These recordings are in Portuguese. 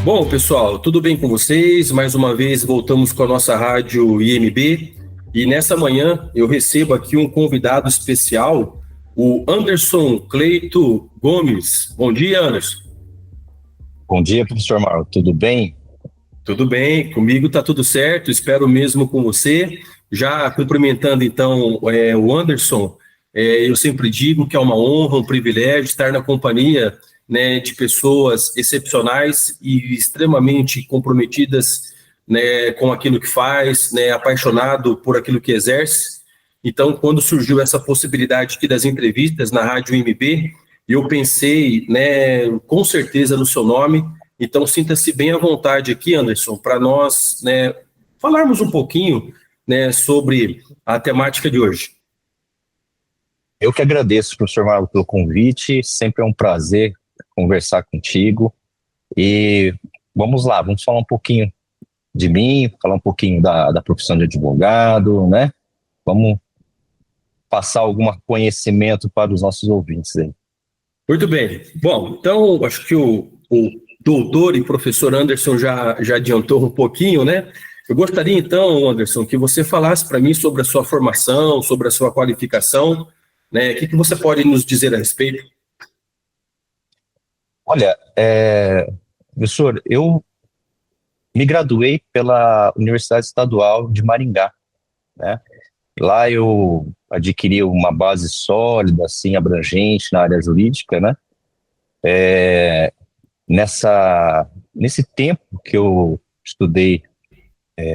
Bom, pessoal, tudo bem com vocês? Mais uma vez voltamos com a nossa rádio IMB e nessa manhã eu recebo aqui um convidado especial, o Anderson Cleito Gomes. Bom dia, Anderson. Bom dia, professor Mauro. Tudo bem? Tudo bem, comigo tá tudo certo, espero mesmo com você. Já cumprimentando então o Anderson, eu sempre digo que é uma honra, um privilégio estar na companhia, né, de pessoas excepcionais e extremamente comprometidas, né, com aquilo que faz, né, apaixonado por aquilo que exerce. Então, quando surgiu essa possibilidade aqui das entrevistas na Rádio MB, eu pensei, né, com certeza no seu nome. Então, sinta-se bem à vontade aqui, Anderson, para nós, né, falarmos um pouquinho, né, sobre a temática de hoje. Eu que agradeço, professor Mauro, pelo convite. Sempre é um prazer conversar contigo. E vamos lá, vamos falar um pouquinho de mim, falar um pouquinho da profissão de advogado, né? Vamos passar algum conhecimento para os nossos ouvintes aí. Muito bem. Bom, então, acho que o doutor e professor Anderson já adiantou um pouquinho, né? Eu gostaria, então, Anderson, que você falasse para mim sobre a sua formação, sobre a sua qualificação, né? O que você pode nos dizer a respeito? Olha, professor, eu me graduei pela Universidade Estadual de Maringá, né? Lá eu adquiri uma base sólida, assim, abrangente na área jurídica, né? Nesse tempo que eu estudei,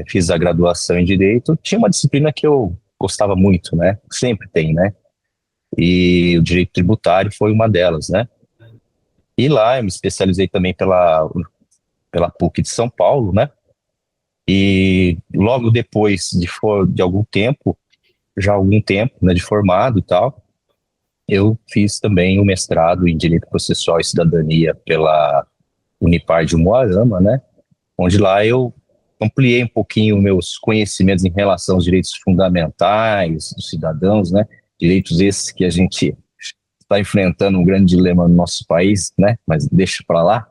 fiz a graduação em Direito, tinha uma disciplina que eu gostava muito, né? Sempre tem, né? E o Direito Tributário foi uma delas, né? E lá eu me especializei também pela PUC de São Paulo, né? E logo depois de algum tempo, já algum tempo, né, de formado e tal, eu fiz também o mestrado em Direito Processual e Cidadania pela Unipar de Umuarama, né? Onde lá eu ampliei um pouquinho meus conhecimentos em relação aos direitos fundamentais dos cidadãos, né? Direitos esses que a gente está enfrentando um grande dilema no nosso país, né? Mas deixa para lá.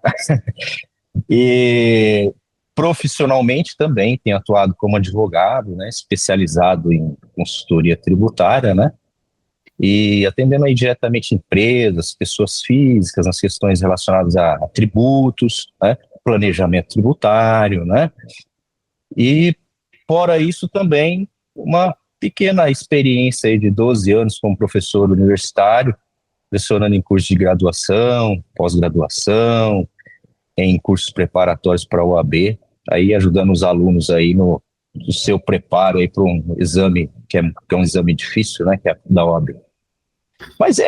E profissionalmente também tenho atuado como advogado, né? Especializado em consultoria tributária, né? E atendendo aí diretamente empresas, pessoas físicas, nas questões relacionadas a tributos, né? Planejamento tributário, né? E, fora isso, também uma pequena experiência aí de 12 anos como professor universitário, lecionando em cursos de graduação, pós-graduação, em cursos preparatórios para a OAB, aí ajudando os alunos aí no seu preparo aí para um exame, que é um exame difícil, né, que é da OAB. Mas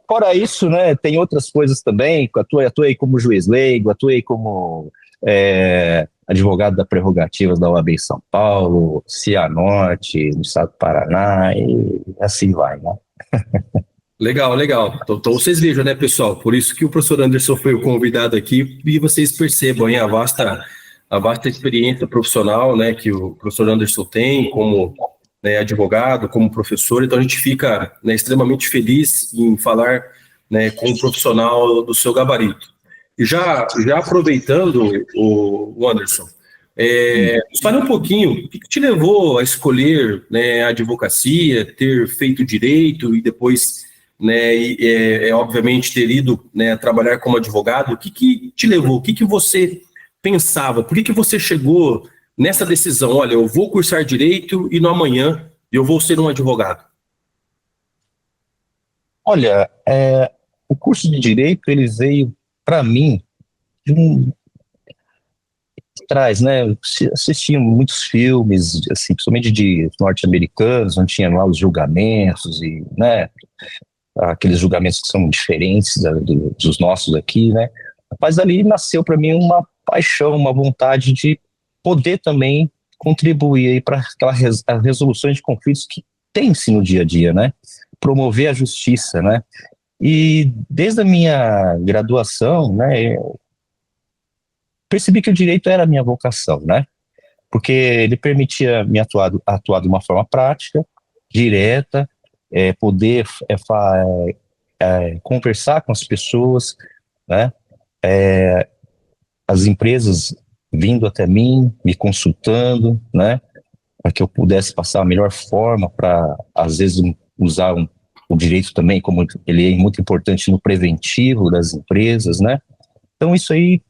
fora isso, né, tem outras coisas também, atuei como juiz leigo, atuei como advogado da prerrogativas da OAB em São Paulo, Cianorte, no estado do Paraná, e assim vai, né? Legal, legal. Então vocês vejam, né, pessoal? Por isso que o professor Anderson foi o convidado aqui e vocês percebam, hein, a vasta experiência profissional, né, que o professor Anderson tem como, né, advogado, como professor. Então a gente fica, né, extremamente feliz em falar, né, com um profissional do seu gabarito. E já aproveitando o Anderson, nos fale um pouquinho, o que te levou a escolher, né, a advocacia, ter feito direito e depois, né, obviamente ter ido, né, trabalhar como advogado? O que te levou? O que você pensava? Por que você chegou nessa decisão? Olha, eu vou cursar direito e no amanhã eu vou ser um advogado. Olha, o curso de Direito, ele veio para mim de trás, né? Eu assistia muitos filmes, assim, principalmente de norte-americanos, onde tinha lá os julgamentos e, né, aqueles julgamentos que são diferentes dos nossos aqui, né? Mas ali nasceu para mim uma paixão, uma vontade de poder também contribuir aí para as resoluções de conflitos que tem-se no dia a dia, né? Promover a justiça, né? E desde a minha graduação, né, eu percebi que o direito era a minha vocação, né? Porque ele permitia me atuar de uma forma prática, direta, poder conversar com as pessoas, né? as empresas vindo até mim, me consultando, né, para que eu pudesse passar a melhor forma para, às vezes, usar o direito também, como ele é muito importante no preventivo das empresas, né? Então, isso aí,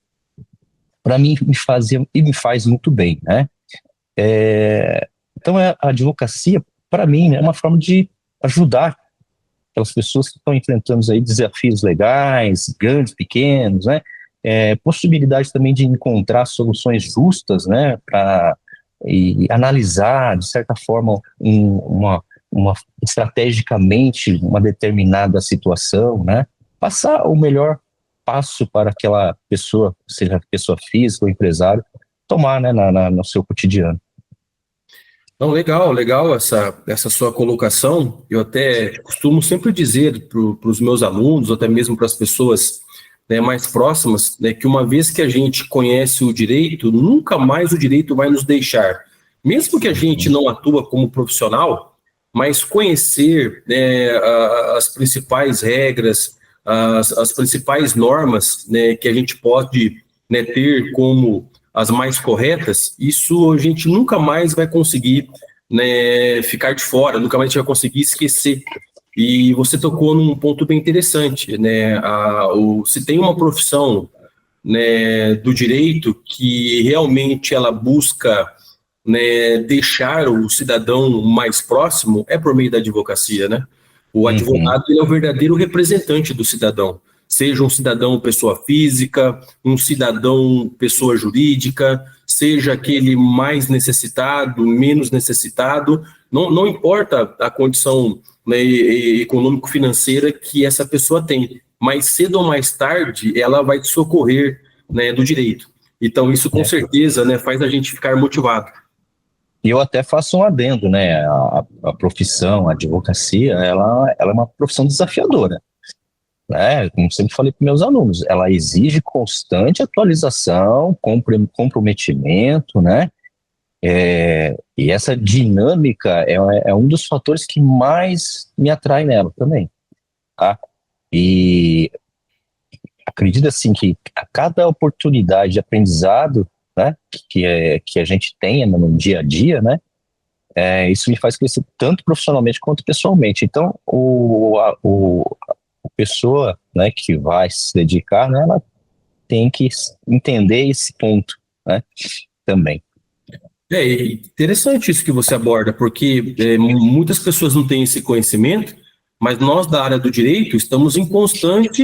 para mim, me fazia e me faz muito bem, né? Então, a advocacia, para mim, né, é uma forma de ajudar aquelas pessoas que estão enfrentando aí desafios legais, grandes, pequenos, né? Possibilidade também de encontrar soluções justas, né? E analisar, de certa forma, estrategicamente uma determinada situação, né? Passar o melhor passo para aquela pessoa, seja pessoa física ou empresário, tomar, né, no seu cotidiano. Então, legal essa sua colocação. Eu até costumo sempre dizer para os meus alunos, até mesmo para as pessoas, né, mais próximas, né, que uma vez que a gente conhece o direito, nunca mais o direito vai nos deixar. Mesmo que a gente não atua como profissional, mas conhecer, né, as principais regras, as principais normas, né, que a gente pode, né, ter como as mais corretas, isso a gente nunca mais vai conseguir, né, ficar de fora, nunca mais a gente vai conseguir esquecer. E você tocou num ponto bem interessante, né? Se tem uma profissão, né, do direito que realmente ela busca, né, deixar o cidadão mais próximo, é por meio da advocacia, né? O advogado ele é o verdadeiro representante do cidadão, seja um cidadão pessoa física, um cidadão pessoa jurídica, seja aquele mais necessitado, menos necessitado, não importa a condição, né, econômico-financeira que essa pessoa tem, mas cedo ou mais tarde ela vai te socorrer, né, do direito. Então isso com certeza, né, faz a gente ficar motivado. E eu até faço um adendo, né? A profissão, a advocacia, ela é uma profissão desafiadora, né? Como sempre falei para meus alunos, ela exige constante atualização, comprometimento, né? E essa dinâmica é um dos fatores que mais me atrai nela também, tá? E acredito assim que a cada oportunidade de aprendizado, né, que a gente tenha no dia a dia, né, isso me faz crescer tanto profissionalmente quanto pessoalmente. Então, a pessoa, né, que vai se dedicar, né, ela tem que entender esse ponto, né, também. Interessante isso que você aborda, porque muitas pessoas não têm esse conhecimento, mas nós da área do direito estamos em constante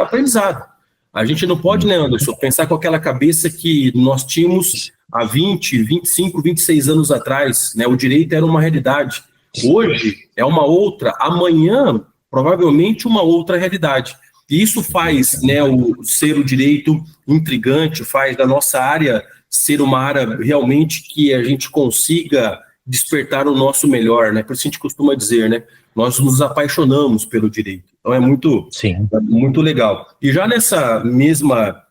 aprendizado. A gente não pode, né, Anderson, pensar com aquela cabeça que nós tínhamos há 20, 25, 26 anos atrás, né? O direito era uma realidade. Hoje é uma outra, amanhã provavelmente uma outra realidade. E isso faz, né, ser o direito intrigante, faz da nossa área ser uma área realmente que a gente consiga despertar o nosso melhor, né? Por isso a gente costuma dizer, né? Nós nos apaixonamos pelo direito. Então é muito legal. E já nessa mesma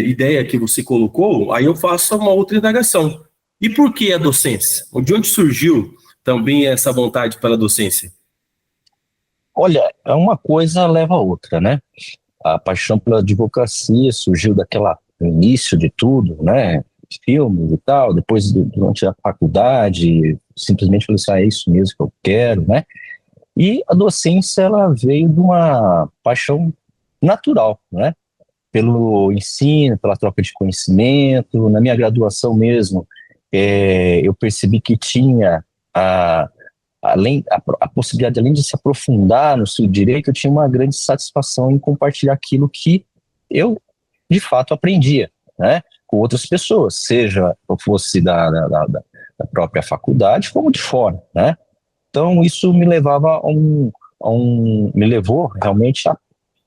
ideia que você colocou, aí eu faço uma outra indagação. E por que a docência? De onde surgiu também essa vontade pela docência? Olha, uma coisa leva a outra, né? A paixão pela advocacia surgiu daquela início de tudo, né? Filmes e tal, depois durante a faculdade, simplesmente falei assim, é isso mesmo que eu quero, né? E a docência, ela veio de uma paixão natural, né? Pelo ensino, pela troca de conhecimento. Na minha graduação mesmo, eu percebi que tinha a possibilidade, além de se aprofundar no seu direito, eu tinha uma grande satisfação em compartilhar aquilo que eu, de fato, aprendia, né, com outras pessoas, seja eu fosse da própria faculdade, como de fora, né? Então, isso me levava me levou realmente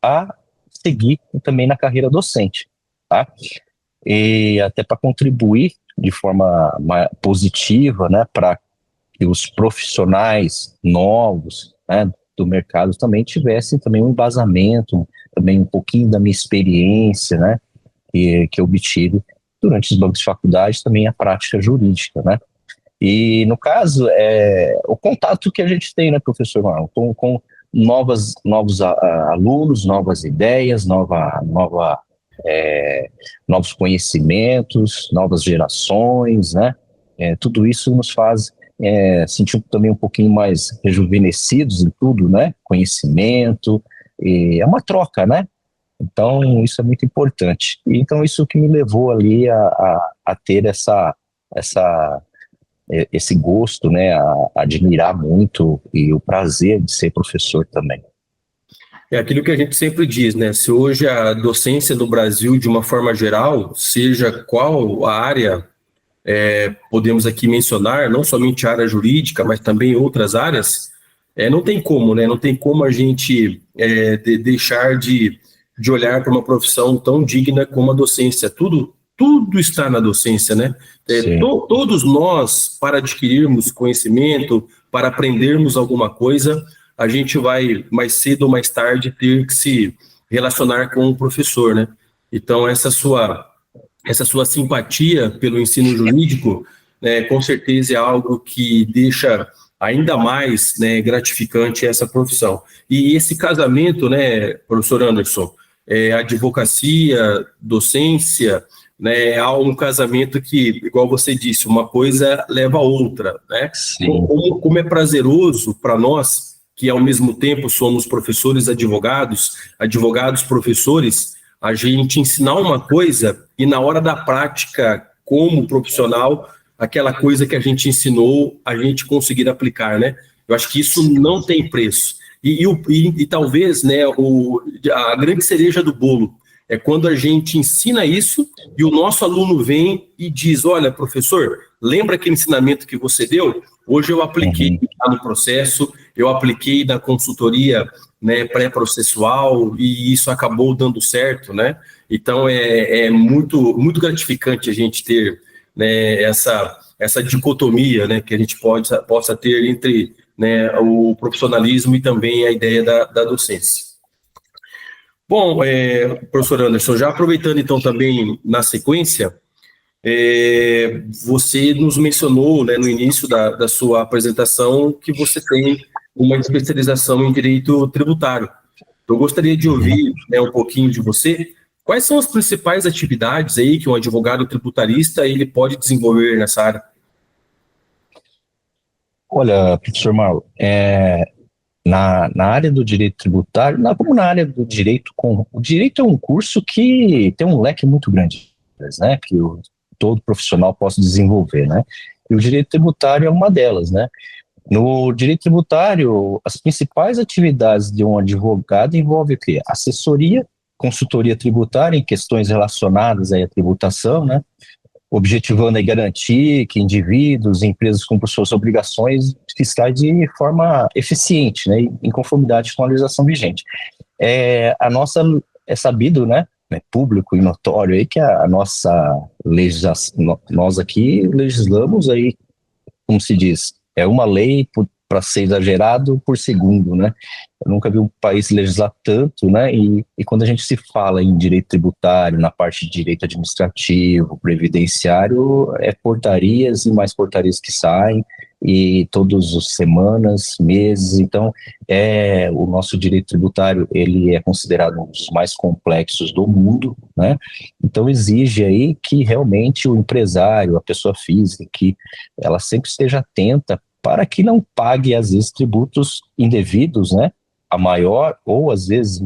a seguir também na carreira docente, tá? E até para contribuir de forma positiva, né, para que os profissionais novos, né, do mercado também tivessem também um embasamento, também um pouquinho da minha experiência, né, que eu obtive durante os bancos de faculdade, também a prática jurídica, né. E, no caso, o contato que a gente tem, né, professor Marlon, com novos alunos, novas ideias, nova Novos conhecimentos, novas gerações, né? Tudo isso nos faz sentir também um pouquinho mais rejuvenescidos em tudo, né? Conhecimento, e é uma troca, né? Então, isso é muito importante. E, então, isso que me levou ali a ter esse gosto, né? A admirar muito e o prazer de ser professor também. É aquilo que a gente sempre diz, né? Se hoje a docência no Brasil, de uma forma geral, seja qual a área, podemos aqui mencionar, não somente a área jurídica, mas também outras áreas, não tem como, né? Não tem como a gente deixar de olhar para uma profissão tão digna como a docência. Tudo está na docência, né? Todos nós, para adquirirmos conhecimento, para aprendermos alguma coisa, a gente vai, mais cedo ou mais tarde, ter que se relacionar com o professor, né? Então, essa sua simpatia pelo ensino jurídico, né, com certeza é algo que deixa ainda mais, né, gratificante essa profissão. E esse casamento, né, professor Anderson, advocacia, docência, né, há um casamento que, igual você disse, uma coisa leva a outra, né? Como é prazeroso para nós, que ao mesmo tempo somos professores advogados professores, a gente ensinar uma coisa e na hora da prática, como profissional, aquela coisa que a gente ensinou, a gente conseguir aplicar, né? Eu acho que isso não tem preço. E talvez, né, a grande cereja do bolo é quando a gente ensina isso e o nosso aluno vem e diz, olha, professor, lembra aquele ensinamento que você deu? Hoje eu apliquei no processo, eu apliquei na consultoria, né, pré-processual, e isso acabou dando certo, né? Então é muito, muito gratificante a gente ter, né, essa dicotomia, né, que a gente possa ter entre, né, o profissionalismo e também a ideia da docência. Bom, professor Anderson, já aproveitando então também na sequência, você nos mencionou, né, no início da sua apresentação que você tem uma especialização em direito tributário. Eu gostaria de ouvir, né, um pouquinho de você. Quais são as principais atividades aí que um advogado tributarista ele pode desenvolver nessa área? Olha, professor Marlon, na área do direito tributário, como na área do direito, o direito é um curso que tem um leque muito grande, né, que todo profissional possa desenvolver, né, e o direito tributário é uma delas, né. No direito tributário, as principais atividades de um advogado envolvem o quê? Assessoria, consultoria tributária em questões relacionadas aí à tributação, né, objetivando e garantir que indivíduos e empresas cumpram suas obrigações fiscais de forma eficiente, né, em conformidade com a legislação vigente. É sabido, né, é público e notório aí que a nossa legislação, nós aqui legislamos aí, como se diz, é uma lei para ser exagerado por segundo, né? Eu nunca vi um país legislar tanto, né? E quando a gente se fala em direito tributário, na parte de direito administrativo, previdenciário, portarias e mais portarias que saem, e todas as semanas, meses. Então, o nosso direito tributário, ele é considerado um dos mais complexos do mundo, né? Então, exige aí que realmente o empresário, a pessoa física, que ela sempre esteja atenta para que não pague, às vezes, tributos indevidos, né, a maior, ou às vezes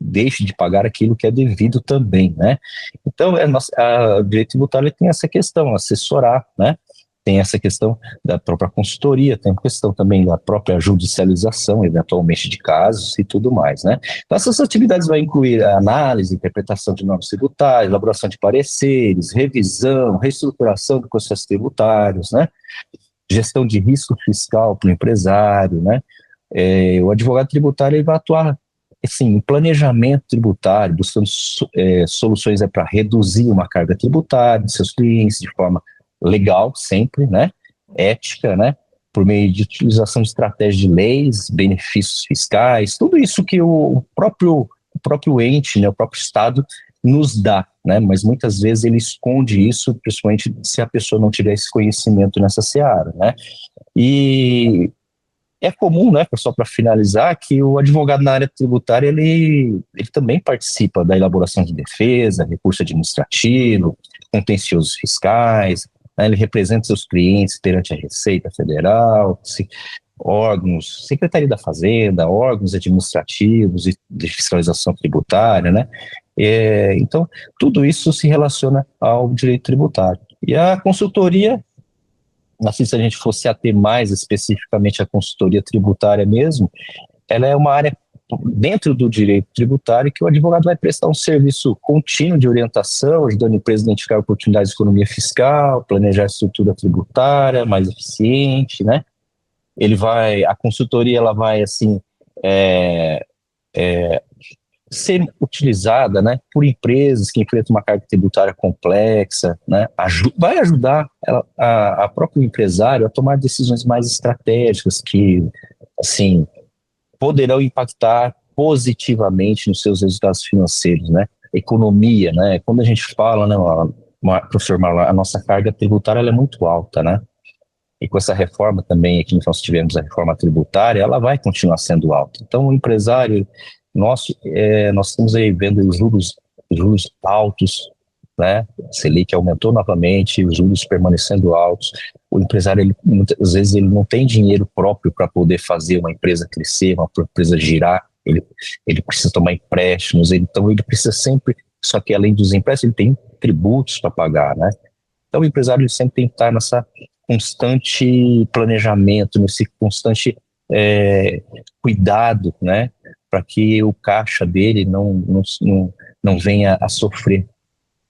deixe de pagar aquilo que é devido também, né. Então, o direito tributário tem essa questão, assessorar, né, tem essa questão da própria consultoria, tem a questão também da própria judicialização, eventualmente, de casos e tudo mais, né. Então, essas atividades vão incluir a análise, interpretação de normas tributárias, elaboração de pareceres, revisão, reestruturação de processos tributários, né, gestão de risco fiscal para o empresário, né? O advogado tributário ele vai atuar assim, em planejamento tributário, buscando soluções para reduzir uma carga tributária de seus clientes de forma legal, sempre, né? Ética, né? Por meio de utilização de estratégias de leis, benefícios fiscais, tudo isso que o próprio ente, né? O próprio Estado nos dá, né? Mas muitas vezes ele esconde isso, principalmente se a pessoa não tiver esse conhecimento nessa seara, né? E É comum, né, só para finalizar, que o advogado na área tributária, ele também participa da elaboração de defesa, recurso administrativo, contenciosos fiscais, né, ele representa seus clientes perante a Receita Federal, órgãos, Secretaria da Fazenda, órgãos administrativos e de fiscalização tributária, né? Então, tudo isso se relaciona ao direito tributário. E a consultoria, assim, se a gente fosse ater mais especificamente à consultoria tributária mesmo, ela é uma área dentro do direito tributário que o advogado vai prestar um serviço contínuo de orientação, ajudando a empresa a identificar oportunidades de economia fiscal, planejar a estrutura tributária mais eficiente, né? A consultoria, ela vai, assim, ser utilizada, né, por empresas que enfrentam uma carga tributária complexa, né, vai ajudar a próprio empresário a tomar decisões mais estratégicas que, assim, poderão impactar positivamente nos seus resultados financeiros, né, economia, né, quando a gente fala, né, professor Marlon, a nossa carga tributária ela é muito alta, né, e com essa reforma também, aqui nós tivemos a reforma tributária, ela vai continuar sendo alta. Então, o empresário nós estamos aí vendo os juros altos, né? A Selic aumentou novamente, os juros permanecendo altos. O empresário, muitas vezes, ele não tem dinheiro próprio para poder fazer uma empresa crescer, uma empresa girar. Ele precisa tomar empréstimos, então ele precisa sempre, só que além dos empréstimos, ele tem tributos para pagar, né? Então o empresário ele sempre tem que estar nessa constante planejamento, nesse constante cuidado, né? Para que o caixa dele não venha a sofrer,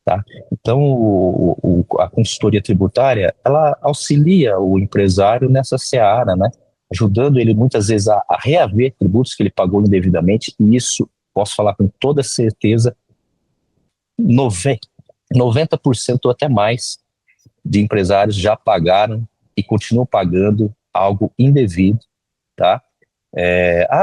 tá? Então, a consultoria tributária, ela auxilia o empresário nessa seara, né? Ajudando ele muitas vezes a reaver tributos que ele pagou indevidamente, e isso, posso falar com toda certeza, 90% ou até mais de empresários já pagaram e continuam pagando algo indevido, tá?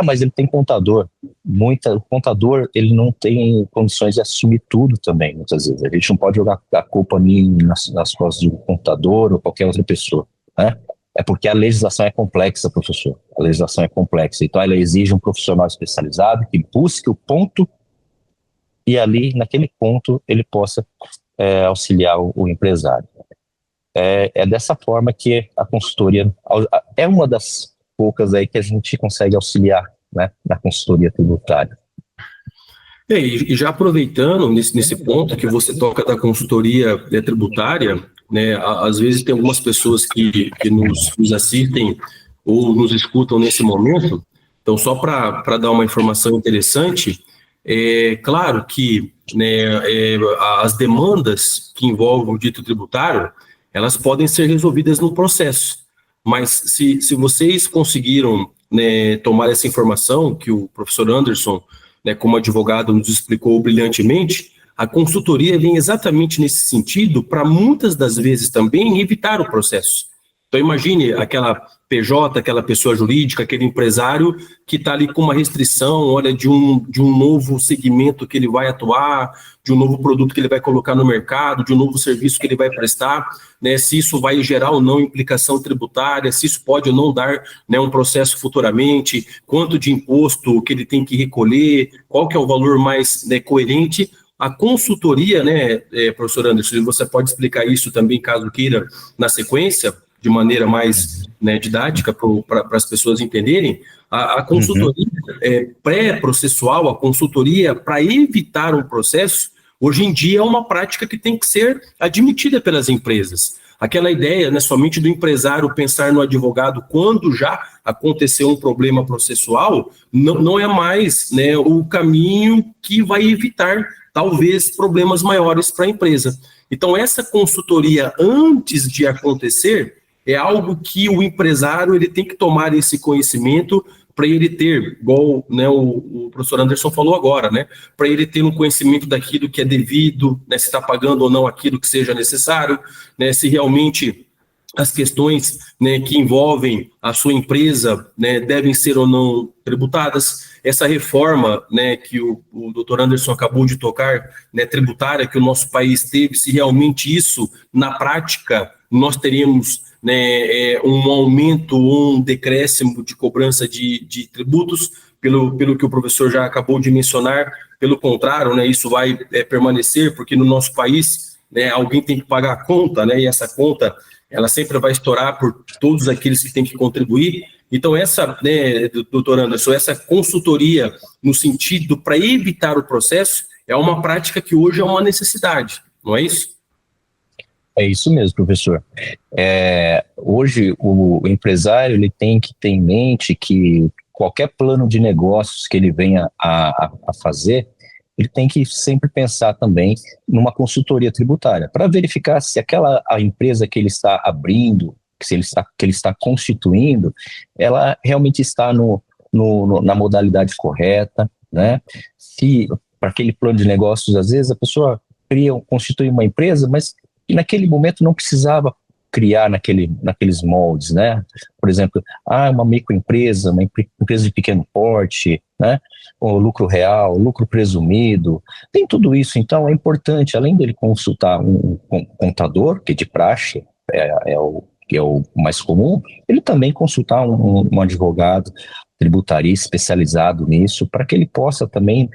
Mas ele tem contador. O contador, ele não tem condições de assumir tudo também, muitas vezes. A gente não pode jogar a culpa nas costas do contador ou qualquer outra pessoa, né? É porque a legislação é complexa, professor. A legislação é complexa. Então, ela exige um profissional especializado que busque o ponto e ali, naquele ponto, ele possa auxiliar o empresário. É dessa forma que a consultoria é uma das poucas aí que a gente consegue auxiliar, né, na consultoria tributária. E já aproveitando nesse ponto que você toca da consultoria tributária, né, às vezes tem algumas pessoas que nos assistem ou nos escutam nesse momento, então só para dar uma informação interessante, é claro que, né, as demandas que envolvem o dito tributário, elas podem ser resolvidas no processo, mas se vocês conseguiram, né, tomar essa informação que o professor Anderson, né, como advogado, nos explicou brilhantemente, a consultoria vem exatamente nesse sentido para muitas das vezes também evitar o processo. Então imagine aquela PJ, aquela pessoa jurídica, aquele empresário que está ali com uma restrição, olha, de um novo segmento que ele vai atuar, de um novo produto que ele vai colocar no mercado, de um novo serviço que ele vai prestar, né, se isso vai gerar ou não implicação tributária, se isso pode ou não dar, né, um processo futuramente, quanto de imposto que ele tem que recolher, qual que é o valor mais, né, coerente. A consultoria, né, professor Anderson, você pode explicar isso também, caso queira, na sequência, de maneira mais, né, didática para as pessoas entenderem, a consultoria pré-processual, a consultoria para evitar um processo, hoje em dia é uma prática que tem que ser admitida pelas empresas. Aquela ideia, né, somente do empresário pensar no advogado quando já aconteceu um problema processual, não é mais, né, o caminho que vai evitar, talvez, problemas maiores para a empresa. Então, essa consultoria, antes de acontecer, é algo que o empresário ele tem que tomar esse conhecimento para ele ter, igual, né, o professor Anderson falou agora, né, para ele ter um conhecimento daquilo que é devido, né, se está pagando ou não aquilo que seja necessário, né, se realmente as questões, né, que envolvem a sua empresa, né, devem ser ou não tributadas. Essa reforma, né, que o doutor Anderson acabou de tocar, né, tributária, que o nosso país teve, se realmente isso, na prática, nós teríamos, né, um aumento ou um decréscimo de cobrança de tributos, pelo que o professor já acabou de mencionar. Pelo contrário, né, isso vai permanecer, porque no nosso país, né, alguém tem que pagar a conta, né, e essa conta ela sempre vai estourar por todos aqueles que têm que contribuir. Então, essa, né, doutor Anderson, essa consultoria no sentido para evitar o processo é uma prática que hoje é uma necessidade, não é isso? É isso mesmo, professor. Hoje, o empresário ele tem que ter em mente que qualquer plano de negócios que ele venha a fazer, ele tem que sempre pensar também numa consultoria tributária, para verificar se a empresa que ele está abrindo, que ele está constituindo, ela realmente está na modalidade correta, né? Se para aquele plano de negócios, às vezes a pessoa constitui uma empresa, mas naquele momento não precisava criar naqueles moldes, né? Por exemplo, uma microempresa, uma empresa de pequeno porte, né? O lucro real, lucro presumido, tem tudo isso. Então é importante, além dele consultar um contador, que de praxe é o mais comum, ele também consultar um advogado tributarista especializado nisso, para que ele possa também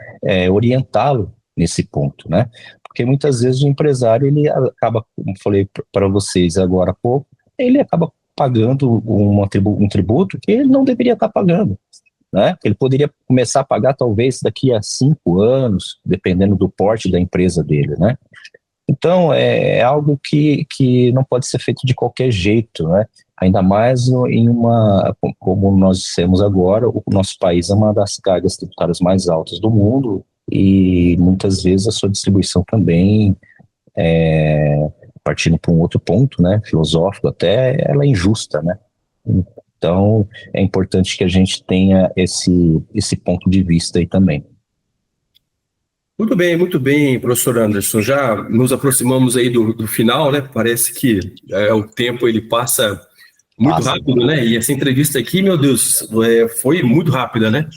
orientá-lo nesse ponto, né? Porque muitas vezes o empresário, ele acaba, como falei para vocês agora há pouco, ele acaba pagando um tributo que ele não deveria estar pagando, né? Ele poderia começar a pagar talvez daqui a 5 anos, dependendo do porte da empresa dele, né? Então, é algo que não pode ser feito de qualquer jeito, né? Ainda mais como nós dissemos agora, o nosso país é uma das cargas tributárias mais altas do mundo, e muitas vezes a sua distribuição também, partindo para um outro ponto, né, filosófico até, ela é injusta, né? Então, é importante que a gente tenha esse ponto de vista aí também. Muito bem, professor Anderson. Já nos aproximamos aí do final, né? Parece que o tempo ele passa muito rápido, né? E essa entrevista aqui, meu Deus, foi muito rápida, né?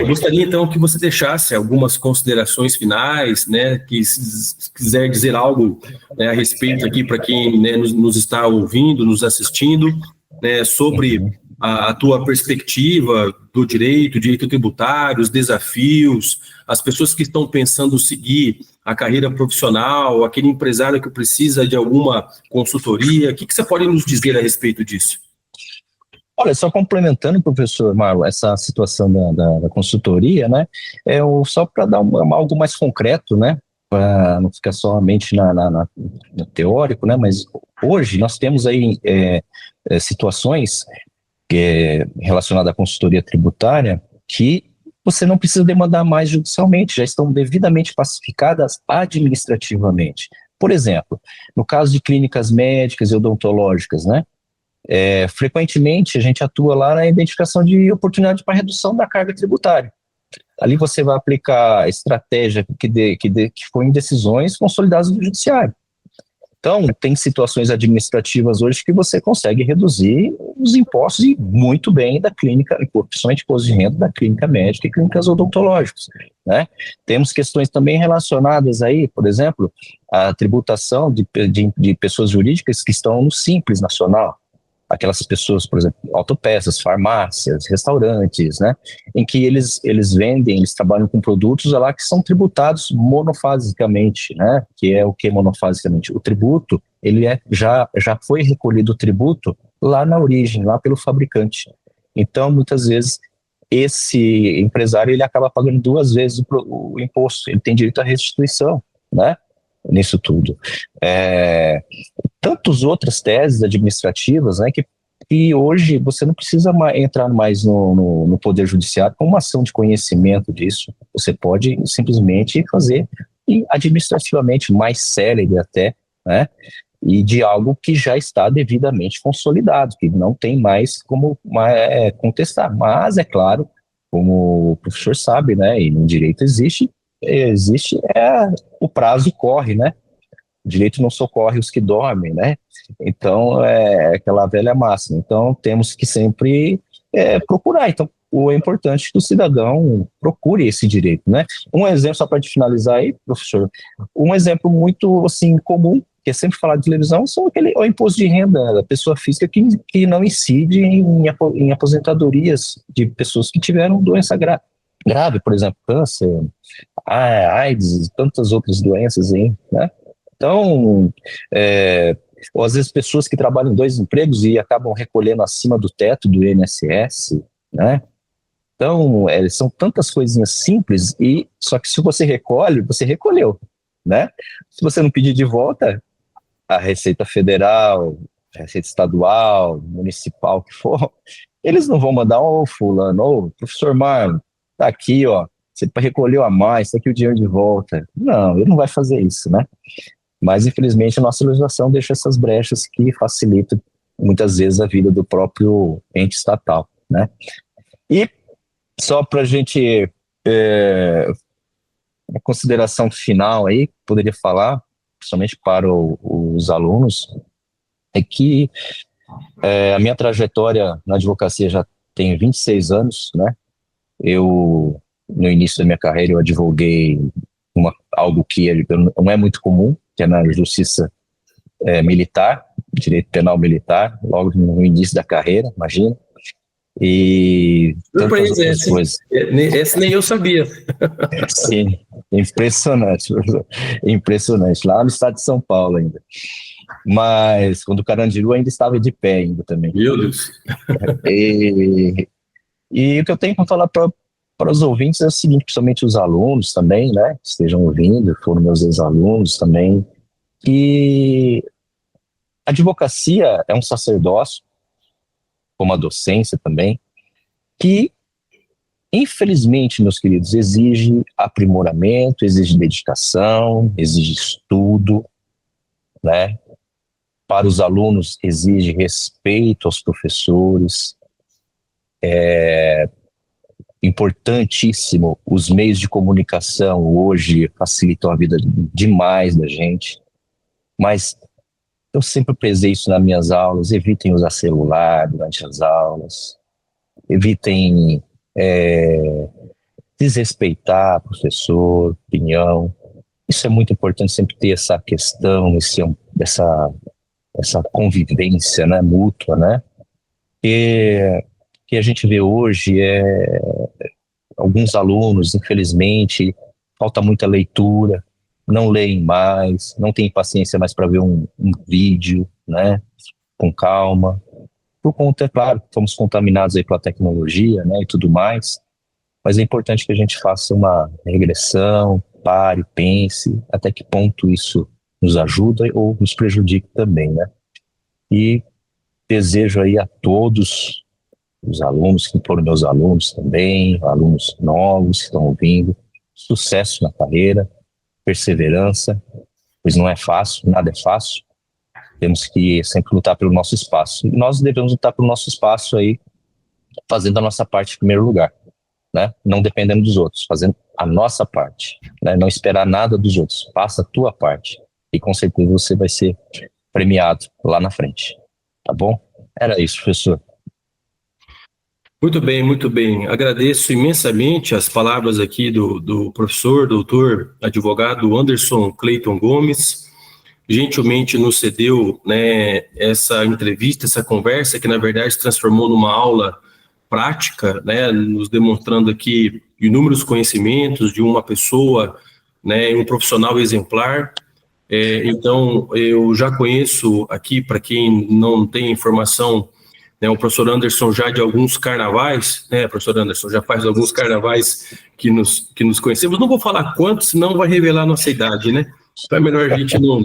Gostaria então que você deixasse algumas considerações finais, né? Que se quiser dizer algo, né, a respeito aqui para quem, né, nos está ouvindo, nos assistindo, né, sobre a tua perspectiva do direito tributário, os desafios, as pessoas que estão pensando seguir a carreira profissional, aquele empresário que precisa de alguma consultoria. O que você pode nos dizer a respeito disso? Olha, só complementando, professor Marlon, essa situação da consultoria, né, só para dar algo mais concreto, né, para não ficar somente no teórico, né, mas hoje nós temos aí situações relacionadas à consultoria tributária que você não precisa demandar mais judicialmente, já estão devidamente pacificadas administrativamente. Por exemplo, no caso de clínicas médicas e odontológicas, né, frequentemente a gente atua lá na identificação de oportunidade para redução da carga tributária. Ali você vai aplicar a estratégia que foi em decisões consolidadas no judiciário. Então, tem situações administrativas hoje que você consegue reduzir os impostos e muito bem da clínica, principalmente imposto de renda da clínica médica e clínicas odontológicas, né? Temos questões também relacionadas aí, por exemplo, a tributação de pessoas jurídicas que estão no Simples Nacional. Aquelas pessoas, por exemplo, autopeças, farmácias, restaurantes, né, em que eles trabalham com produtos lá que são tributados monofasicamente, né, que é o que monofasicamente? O tributo, ele já foi recolhido o tributo lá na origem, lá pelo fabricante. Então, muitas vezes, esse empresário, ele acaba pagando 2 vezes o imposto, ele tem direito à restituição, né, nisso tudo. Tantas outras teses administrativas, né, que hoje você não precisa entrar mais no Poder Judiciário com uma ação de conhecimento disso. Você pode simplesmente fazer administrativamente mais célere até, né, e de algo que já está devidamente consolidado, que não tem mais como contestar. Mas, é claro, como o professor sabe, né, e no direito existe o prazo corre, né? O direito não socorre os que dormem, né? Então, é aquela velha máxima. Então, temos que sempre procurar. Então, é importante que o cidadão procure esse direito, né? Um exemplo, só para finalizar aí, professor, um exemplo muito, assim, comum que é sempre falar de televisão, são o imposto de renda da pessoa física que não incide em aposentadorias de pessoas que tiveram doença grave, por exemplo, câncer, AIDS, tantas outras doenças aí, né? Então, ou às vezes pessoas que trabalham em 2 empregos e acabam recolhendo acima do teto do INSS, né? Então, são tantas coisinhas simples, só que se você recolhe, você recolheu, né? Se você não pedir de volta, a Receita Federal, a Receita Estadual, Municipal, que for, eles não vão mandar, fulano, professor Marlon, tá aqui, ó, você recolheu a mais, tá aqui o dinheiro de volta. Não, ele não vai fazer isso, né? Mas, infelizmente, a nossa legislação deixa essas brechas que facilitam, muitas vezes, a vida do próprio ente estatal, né? E, só para a gente, uma consideração final aí, poderia falar, principalmente para os alunos, é que a minha trajetória na advocacia já tem 26 anos, né? No início da minha carreira, eu advoguei algo que não é muito comum, que é na justiça militar, direito penal militar, logo no início da carreira, imagina. E tantas outras coisas. Essa nem eu sabia. Sim, impressionante, impressionante. Lá no estado de São Paulo ainda. Mas quando o Carandiru ainda estava de pé ainda também. Meu Deus. E o que eu tenho para falar para os ouvintes é o seguinte, principalmente os alunos também, né, que estejam ouvindo, foram meus ex-alunos também, que a advocacia é um sacerdócio, como a docência também, que, infelizmente, meus queridos, exige aprimoramento, exige dedicação, exige estudo, né? Para os alunos, exige respeito aos professores. É importantíssimo, os meios de comunicação hoje facilitam a vida demais da gente, mas eu sempre prezei isso nas minhas aulas: evitem usar celular durante as aulas, evitem desrespeitar professor, opinião. Isso é muito importante, sempre ter essa questão, essa convivência, né, mútua, né? Que a gente vê hoje alguns alunos, infelizmente, falta muita leitura, não leem mais, não têm paciência mais para ver um vídeo, né, com calma. Por conta, é claro, fomos contaminados aí pela tecnologia, né, e tudo mais, mas é importante que a gente faça uma regressão, pare, pense, até que ponto isso nos ajuda ou nos prejudica também, né. E desejo aí a todos os alunos, que foram meus alunos também, alunos novos que estão ouvindo, sucesso na carreira, perseverança, pois não é fácil, nada é fácil. Temos que sempre lutar pelo nosso espaço. E nós devemos lutar pelo nosso espaço aí, fazendo a nossa parte em primeiro lugar, né? Não dependendo dos outros, fazendo a nossa parte, né? Não esperar nada dos outros, faça a tua parte. E com certeza você vai ser premiado lá na frente, tá bom? Era isso, professor. Muito bem, muito bem. Agradeço imensamente as palavras aqui do professor, doutor, advogado Anderson Cleiton Gomes. Gentilmente nos cedeu, né, essa entrevista, essa conversa, que na verdade se transformou numa aula prática, né, nos demonstrando aqui inúmeros conhecimentos de uma pessoa, né, um profissional exemplar. Então, eu já conheço aqui, para quem não tem informação, né, o professor Anderson já de alguns carnavais, né, professor Anderson, já faz alguns carnavais que nos conhecemos. Não vou falar quantos, senão vai revelar a nossa idade, né? Então é melhor a gente não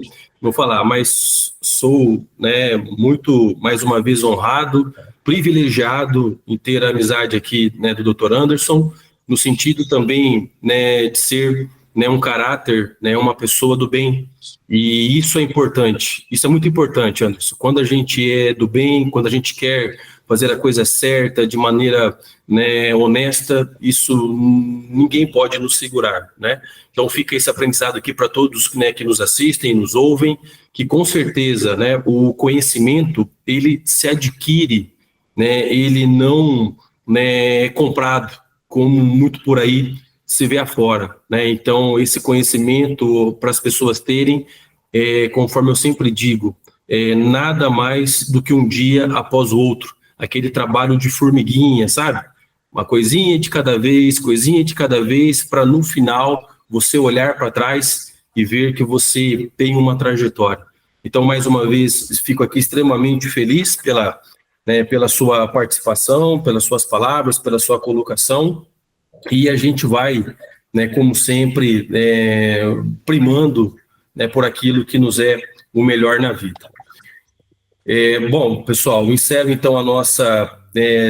falar, mas sou, né, muito, mais uma vez, honrado, privilegiado em ter a amizade aqui, né, do Dr. Anderson, no sentido também, né, de ser, né, um caráter, né, uma pessoa do bem. E isso é importante, isso é muito importante, Anderson. Quando a gente é do bem, quando a gente quer fazer a coisa certa, de maneira, né, honesta, isso ninguém pode nos segurar, né? Então fica esse aprendizado aqui para todos, né, que nos assistem, nos ouvem, que com certeza, né, o conhecimento, ele se adquire, né, ele não, né, é comprado, como muito por aí se vê afora, né? Então esse conhecimento para as pessoas terem conforme eu sempre digo, nada mais do que um dia após o outro, aquele trabalho de formiguinha, sabe? Uma coisinha de cada vez, para no final você olhar para trás e ver que você tem uma trajetória. Então, mais uma vez, fico aqui extremamente feliz pela sua participação, pelas suas palavras, pela sua colocação, e a gente vai, como sempre, primando, por aquilo que nos é o melhor na vida. Bom, pessoal, encerro então a nossa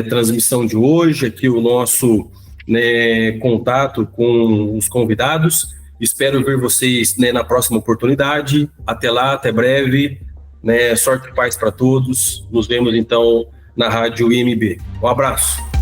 transmissão de hoje, aqui o nosso contato com os convidados. Espero ver vocês na próxima oportunidade. Até lá, até breve. Sorte e paz para todos. Nos vemos então na Rádio IMB. Um abraço.